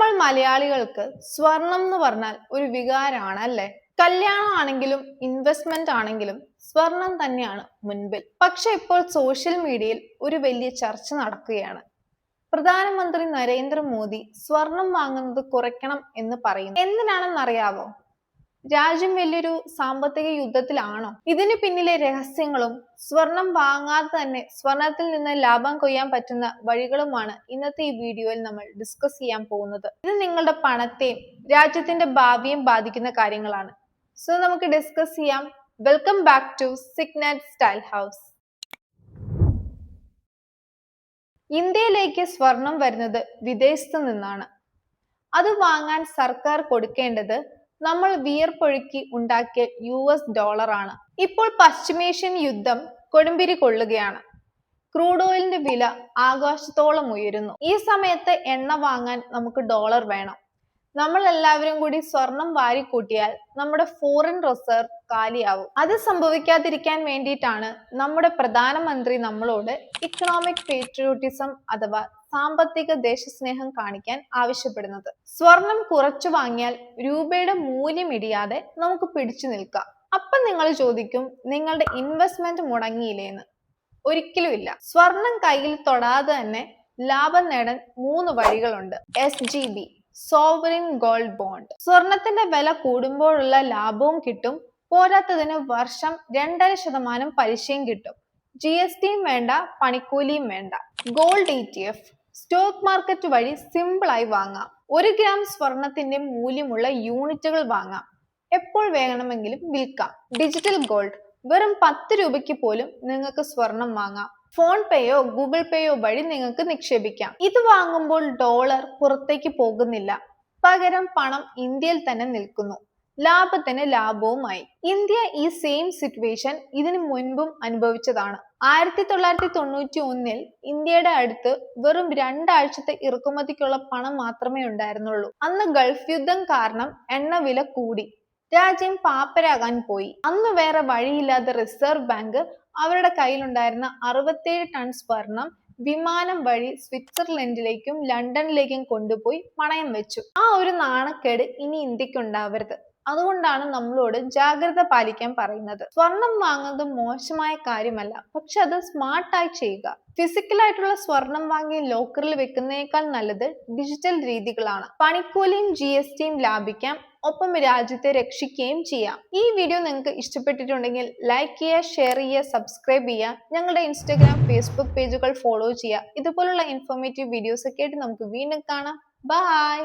നമ്മൾ മലയാളികൾക്ക് സ്വർണം എന്ന് പറഞ്ഞാൽ ഒരു വികാരമാണ് അല്ലേ? കല്യാണം ആണെങ്കിലും ഇൻവെസ്റ്റ്മെന്റ് ആണെങ്കിലും സ്വർണം തന്നെയാണ് മുൻപിൽ. പക്ഷെ ഇപ്പോൾ സോഷ്യൽ മീഡിയയിൽ ഒരു വലിയ ചർച്ച നടക്കുകയാണ്. പ്രധാനമന്ത്രി നരേന്ദ്രമോദി സ്വർണം വാങ്ങുന്നത് കുറയ്ക്കണം എന്ന് പറയുന്നു. എന്തിനാണെന്നറിയാവോ? രാജ്യം വലിയൊരു സാമ്പത്തിക യുദ്ധത്തിലാണോ? ഇതിന് പിന്നിലെ രഹസ്യങ്ങളും സ്വർണം വാങ്ങാതെ തന്നെ സ്വർണത്തിൽ നിന്ന് ലാഭം കൊയ്യാൻ പറ്റുന്ന വഴികളുമാണ് ഇന്നത്തെ ഈ വീഡിയോയിൽ നമ്മൾ ഡിസ്കസ് ചെയ്യാൻ പോകുന്നത്. ഇത് നിങ്ങളുടെ പണത്തെയും രാജ്യത്തിന്റെ ഭാവിയെയും ബാധിക്കുന്ന കാര്യങ്ങളാണ്. സോ നമുക്ക് ഡിസ്കസ് ചെയ്യാം. Welcome back to Signet Style House. ഇന്ത്യയിലേക്ക് സ്വർണം വരുന്നത് വിദേശത്ത് നിന്നാണ്. അത് വാങ്ങാൻ സർക്കാർ കൊടുക്കേണ്ടത് നമ്മൾ വിയർപ്പൊഴുക്കി ഉണ്ടാക്കിയ US$ ആണ്. ഇപ്പോൾ പശ്ചിമേഷ്യൻ യുദ്ധം കൊടുമ്പിരി കൊള്ളുകയാണ്. ക്രൂഡ് ഓയിലിന്റെ വില ആകാശത്തോളം ഉയരുന്നു. ഈ സമയത്ത് എണ്ണ വാങ്ങാൻ നമുക്ക് ഡോളർ വേണം. നമ്മൾ എല്ലാവരും കൂടി സ്വർണം വാരിക്കൂട്ടിയാൽ നമ്മുടെ ഫോറിൻ റിസർവ് കാലിയാവും. അത് സംഭവിക്കാതിരിക്കാൻ വേണ്ടിയിട്ടാണ് നമ്മുടെ പ്രധാനമന്ത്രി നമ്മളോട് ഇക്കണോമിക് പേട്രിയോട്ടിസം അഥവാ സാമ്പത്തിക ദേശസ്നേഹം കാണിക്കാൻ ആവശ്യപ്പെടുന്നത്. സ്വർണം കുറച്ചു വാങ്ങിയാൽ രൂപയുടെ മൂല്യം ഇടിയാതെ നമുക്ക് പിടിച്ചു നിൽക്കാം. അപ്പം നിങ്ങൾ ചോദിക്കും, നിങ്ങളുടെ ഇൻവെസ്റ്റ്മെന്റ് മുടങ്ങിയില്ലേന്ന്? ഒരിക്കലും ഇല്ല. സ്വർണം കയ്യിൽ തൊടാതെ തന്നെ ലാഭം നേടാൻ 3 വഴികളുണ്ട്. SGB, sovereign gold bond. സ്വർണത്തിന്റെ വില കൂടുമ്പോഴുള്ള ലാഭവും കിട്ടും, പോരാത്തതിന് വർഷം 2.5% പലിശയും കിട്ടും. GSTയും വേണ്ട, പണിക്കൂലിയും വേണ്ട. ഗോൾഡ് ETF, സ്റ്റോക്ക് മാർക്കറ്റ് വഴി സിമ്പിളായി വാങ്ങാം. 1 ഗ്രാം സ്വർണത്തിന്റെ മൂല്യമുള്ള യൂണിറ്റുകൾ വാങ്ങാം. എപ്പോൾ വേണമെങ്കിലും വിൽക്കാം. ഡിജിറ്റൽ ഗോൾഡ്, വെറും 10 രൂപയ്ക്ക് പോലും നിങ്ങൾക്ക് സ്വർണം വാങ്ങാം. ഫോൺ പേയോ ഗൂഗിൾ പേയോ വഴി നിങ്ങൾക്ക് നിക്ഷേപിക്കാം. ഇത് വാങ്ങുമ്പോൾ ഡോളർ പുറത്തേക്ക് പോകുന്നില്ല, പകരം പണം ഇന്ത്യയിൽ തന്നെ നിൽക്കുന്നു. ലാഭത്തിന് ലാഭവുമായി. ഇന്ത്യ ഈ സെയിം സിറ്റുവേഷൻ ഇതിനു മുൻപും അനുഭവിച്ചതാണ്. 1991 ഇന്ത്യയുടെ അടുത്ത് വെറും 2 ആഴ്ചത്തെ ഇറക്കുമതിക്കുള്ള പണം മാത്രമേ ഉണ്ടായിരുന്നുള്ളൂ. അന്ന് ഗൾഫ് യുദ്ധം കാരണം എണ്ണ വില കൂടി, രാജ്യം പാപ്പരാകാൻ പോയി. അന്ന് വേറെ വഴിയില്ലാതെ റിസർവ് ബാങ്ക് അവരുടെ കയ്യിലുണ്ടായിരുന്ന 67 ടൺ സ്വർണം വിമാനം വഴി സ്വിറ്റ്സർലൻഡിലേക്കും ലണ്ടനിലേക്കും കൊണ്ടുപോയി പണയം വെച്ചു. ആ ഒരു നാണക്കേട് ഇനി ഇന്ത്യക്ക് ഉണ്ടാവരുത്. അതുകൊണ്ടാണ് നമ്മളോട് ജാഗ്രത പാലിക്കാൻ പറയുന്നത്. സ്വർണം വാങ്ങുന്നത് മോശമായ കാര്യമല്ല, പക്ഷെ അത് സ്മാർട്ടായി ചെയ്യുക. ഫിസിക്കലായിട്ടുള്ള സ്വർണം വാങ്ങി ലോക്കറിൽ വെക്കുന്നതിനേക്കാൾ നല്ലത് ഡിജിറ്റൽ രീതികളാണ്. പണിക്കൂലിയും GSTയും ലാഭിക്കാം, ഒപ്പം രാജ്യത്തെ രക്ഷിക്കുകയും ചെയ്യാം. ഈ വീഡിയോ നിങ്ങൾക്ക് ഇഷ്ടപ്പെട്ടിട്ടുണ്ടെങ്കിൽ ലൈക്ക് ചെയ്യുക, ഷെയർ ചെയ്യുക, സബ്സ്ക്രൈബ് ചെയ്യുക. ഞങ്ങളുടെ ഇൻസ്റ്റാഗ്രാം, ഫേസ്ബുക്ക് പേജുകൾ ഫോളോ ചെയ്യുക. ഇതുപോലുള്ള ഇൻഫോർമേറ്റീവ് വീഡിയോസ് ഒക്കെ ആയിട്ട് നമുക്ക് വീണ്ടും കാണാം. ബൈ.